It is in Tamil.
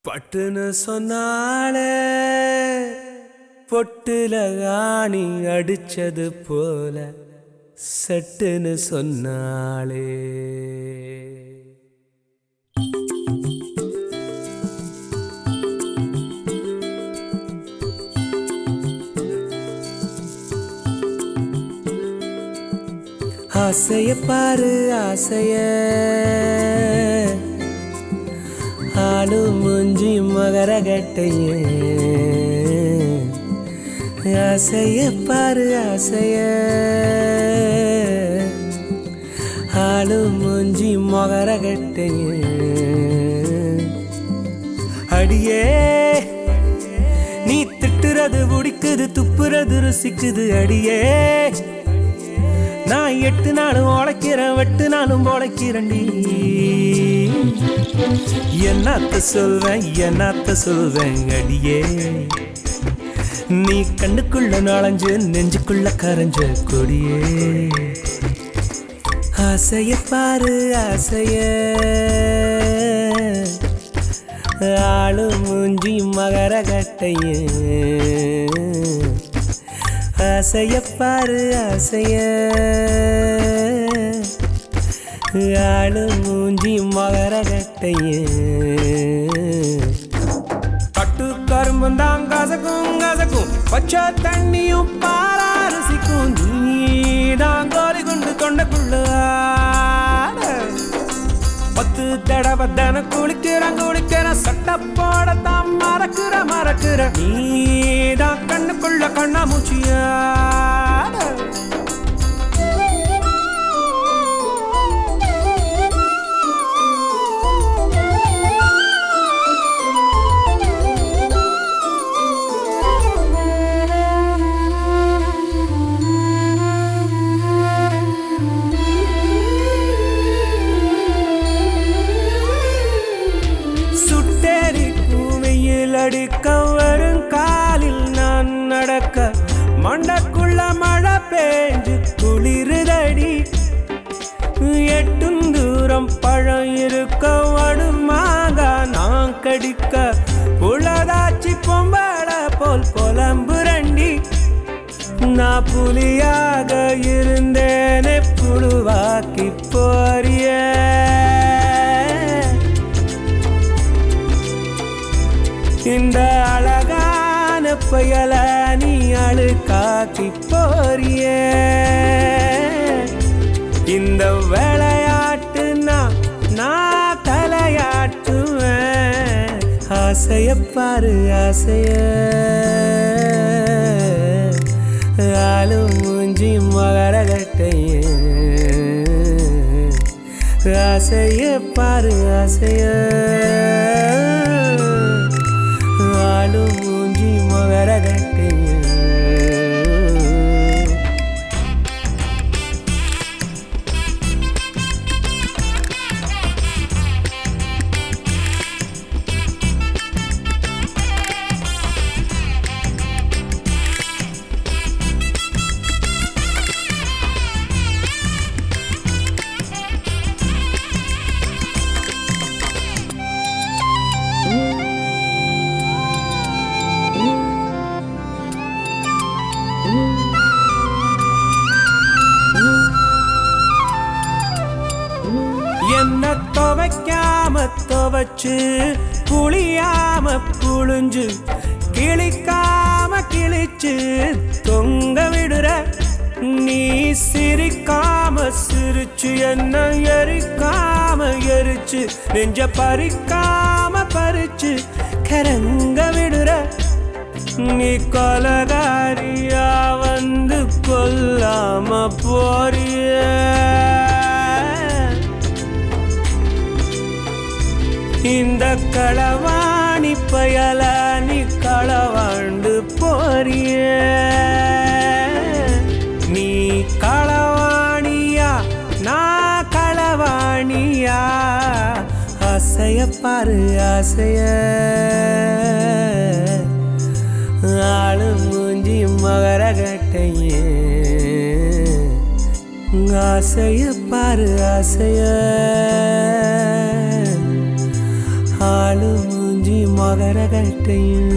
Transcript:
பட்டுன்னு சொன்னாலே பொட்டுல ஆணி அடிச்சது போல சட்டுன்னு சொன்னாலே ஆசைய பாரு ஆசைய ஆளு மூஞ்சி மகரகட்டையே ஆசைய பாரு ஆசைய ஆளு மூஞ்சி மகரகட்டையே அடியே நீ திட்டுறது பிடிக்குது துப்புறது ருசிக்குது அடியே நான் 8 நாளும் உழைக்கிறேன் 8 நாளும் உழைக்கிறேன்டி என்னத்த சொல்வேன் அடியே நீ கண்ணுக்குள்ள நுழைஞ்சு நெஞ்சுக்குள்ள கரைஞ்ச கொடியே ஆசைய பாரு ஆசைய ஆளு மூஞ்சி மகரகட்டையே ஆசைய பாரு ஆசைய ஆளு மூஞ்சி மகரகட்டையே பட்டு கரும்புந்தான் கசக்கும் பச்சை தண்ணியும் பாரா ருசிக்கும் நீதான் கோரி கொண்டு தொண்டைக்குள்ள 10 தடவை தான குளிக்கிறேன் சட்டை போடத்தான் மறக்கிற நீதான் கண்ணுக்குள்ள கண்ணாமூச்சியா அடிக்க வரும் காலில் நான் நடக்க மண்டக்குள்ள மழை பேஞ்சு குளிருதடி 8 தூரம் பழம் இருக்க வடுமாக நான் கடிக்க புலதாச்சி பொம்பள போல் புலம்புரண்டி நான் புலியாக இருந்தேனே புழுவாக்கி போறிய இந்த அழகான பயல நீ அழுக்காக்கி போறியே இந்த விளையாட்டு நான் தலையாட்டுவேன் ஆசைய பாரு ஆசைய ஆளு மூஞ்சி மகரகட்டையே ஆசைய பாரு ஆசைய ஆளு மூஞ்சி மகரகட்டையே என்ன துவைக்காம துவைச்சு புளியாம புழிஞ்சு கிளிக்காம கிழிச்சு தொங்க விடுற நீ சிரிக்காம சிரிச்சு என்ன எரிக்காம எரிச்சு நெஞ்ச பறிக்காம பறிச்சு கரங்க விடுற நீ கொலகாரியா வந்து கொல்லாம போறிய இந்த களவாணி பயல நீ களவாண்டு போறிய நீ களவாணியா நான் களவாணியா ஆசைய பாரு ஆசைய ஆளு மூஞ்சி மகரகட்டையே ஆசைய பாரு ஆசைய ஆளு மூஞ்சி மகரகட்டையும்